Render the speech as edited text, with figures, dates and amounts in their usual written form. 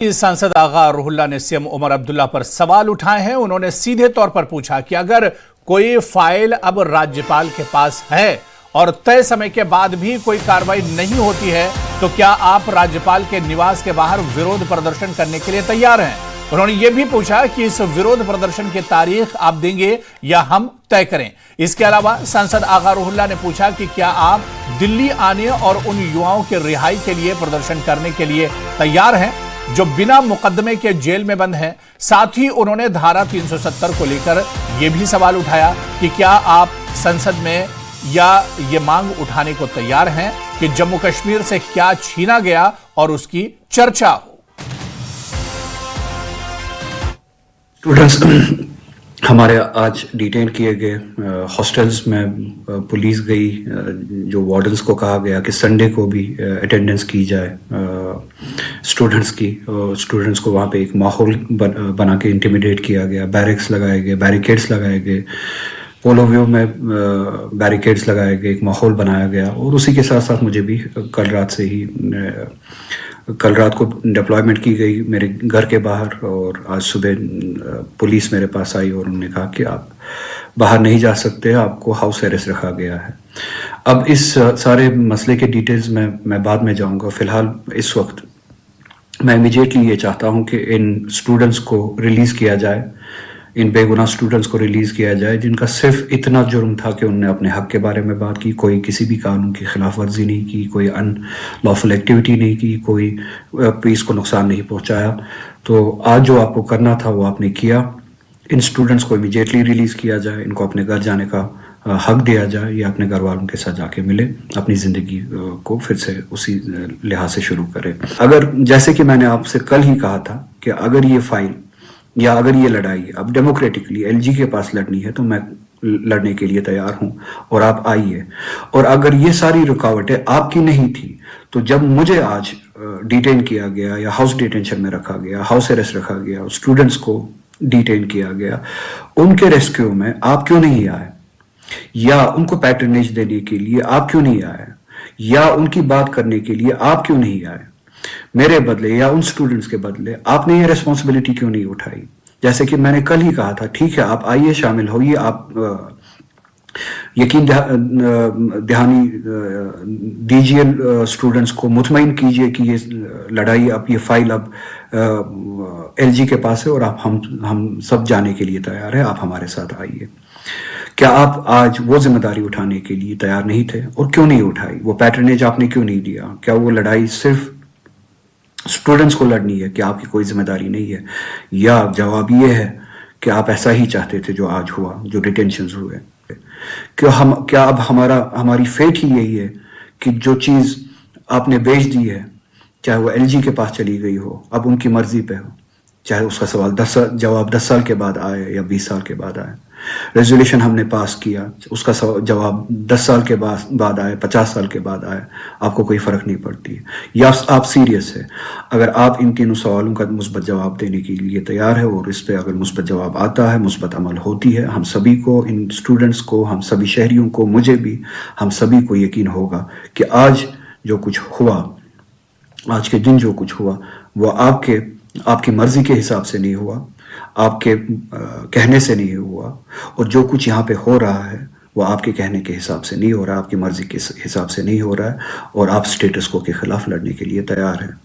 सांसद आगा रुहुल्ला ने सीएम उमर अब्दुल्ला पर सवाल उठाए हैं। उन्होंने सीधे तौर पर पूछा कि अगर कोई फाइल अब राज्यपाल के पास है और तय समय के बाद भी कोई कार्रवाई नहीं होती है तो क्या आप राज्यपाल के निवास के बाहर विरोध प्रदर्शन करने के लिए तैयार हैं। उन्होंने ये भी पूछा कि इस विरोध प्रदर्शन की तारीख आप देंगे या हम तय करें। इसके अलावा सांसद आगा रुहुल्ला ने पूछा कि क्या आप दिल्ली आने और उन युवाओं की रिहाई के लिए प्रदर्शन करने के लिए तैयार हैं जो बिना मुकदमे के जेल में बंद हैं। साथ ही उन्होंने धारा 370 को लेकर यह भी सवाल उठाया कि क्या आप संसद में या ये मांग उठाने को तैयार हैं कि जम्मू कश्मीर से क्या छीना गया और उसकी चर्चा हो। स्टूडेंट्स हमारे आज डिटेन किए गए हॉस्टल्स में पुलिस गई, जो वार्डन्स को कहा गया कि संडे को भी अटेंडेंस की जाए स्टूडेंट्स की, और स्टूडेंट्स को वहाँ पे एक माहौल बना के इंटिमिडेट किया गया। बैरिक्स लगाए गए, बैरिकेड्स लगाए गए, पोलो व्यू में बैरिकेड्स लगाए गए, एक माहौल बनाया गया। और उसी के साथ साथ मुझे भी कल रात को डिप्लॉयमेंट की गई मेरे घर के बाहर, और आज सुबह पुलिस मेरे पास आई और उन्होंने कहा कि आप बाहर नहीं जा सकते, आपको हाउस अरेस्ट रखा गया है। अब इस सारे मसले के डिटेल्स में मैं बाद में जाऊंगा। फिलहाल इस वक्त मैं इमीडिएटली ये चाहता हूं कि इन स्टूडेंट्स को रिलीज़ किया जाए, इन बेगुनाह स्टूडेंट्स को रिलीज़ किया जाए जिनका सिर्फ इतना जुर्म था कि उन्होंने अपने हक के बारे में बात की, कोई किसी भी कानून की खिलाफ वर्जी नहीं की, कोई अनलॉफुल एक्टिविटी नहीं की, कोई पीस को नुकसान नहीं पहुंचाया। तो आज जो आपको करना था वो आपने किया। इन स्टूडेंट्स को इमीडिएटली रिलीज़ किया जाए, इनको अपने घर जाने का हक दिया जाए, या अपने घर वालों के साथ जाके मिले, अपनी ज़िंदगी को फिर से उसी लिहाज से शुरू करें। अगर जैसे कि मैंने आपसे कल ही कहा था कि अगर ये फाइल या अगर ये लड़ाई अब डेमोक्रेटिकली एलजी के पास लड़नी है तो मैं लड़ने के लिए तैयार हूं और आप आइए। और अगर ये सारी रुकावटें आपकी नहीं थी तो जब मुझे आज डिटेन किया गया या हाउस डिटेंशन में रखा गया, हाउस अरेस्ट रखा गया, स्टूडेंट्स को डिटेन किया गया, उनके रेस्क्यू में आप क्यों नहीं आए, या उनको पैटर्नेज देने के लिए आप क्यों नहीं आए, या उनकी बात करने के लिए आप क्यों नहीं आए मेरे बदले या उन स्टूडेंट्स के बदले। आपने ये रिस्पॉन्सिबिलिटी क्यों नहीं उठाई। जैसे कि मैंने कल ही कहा था, ठीक है आप आइए, शामिल होइए, आप यकीन दहानी दीजिए, स्टूडेंट्स को मुतमईन कीजिए कि ये लड़ाई अब ये फाइल अब एलजी के पास है और आप हम सब जाने के लिए तैयार है, आप हमारे साथ आइए। क्या आप आज वो जिम्मेदारी उठाने के लिए तैयार नहीं थे और क्यों नहीं उठाई? वो पैटर्नेज आपने क्यों नहीं दिया? क्या वो लड़ाई सिर्फ स्टूडेंट्स को लड़नी है कि आपकी कोई जिम्मेदारी नहीं है, या जवाब ये है कि आप ऐसा ही चाहते थे जो आज हुआ, जो डिटेंशंस हुए? क्या अब हमारी फेट ही यही है कि जो चीज़ आपने बेच दी है, चाहे वो एलजी के पास चली गई हो, अब उनकी मर्जी पे हो, चाहे उसका जवाब 10 साल के बाद आए या 20 साल के बाद आए। रेजोल्यूशन हमने पास किया, उसका जवाब 10 साल के बाद आए, 50 साल के बाद आए, आपको कोई फ़र्क नहीं पड़ती है, या आप सीरियस है। अगर आप इन तीनों सवालों का मुस्बत जवाब देने के लिए तैयार है और इस पर अगर मुस्बत जवाब आता है, मुस्बत अमल होती है, हम सभी को, इन स्टूडेंट्स को, हम सभी शहरियों को, मुझे भी, हम सभी को यकीन होगा कि आज जो कुछ हुआ, आज के दिन जो कुछ हुआ, वो आपकी मर्जी के हिसाब से नहीं हुआ, आपके कहने से नहीं हुआ, और जो कुछ यहाँ पे हो रहा है वो आपके कहने के हिसाब से नहीं हो रहा, आपकी मर्जी के हिसाब से नहीं हो रहा है, और आप स्टेटस को के खिलाफ लड़ने के लिए तैयार हैं।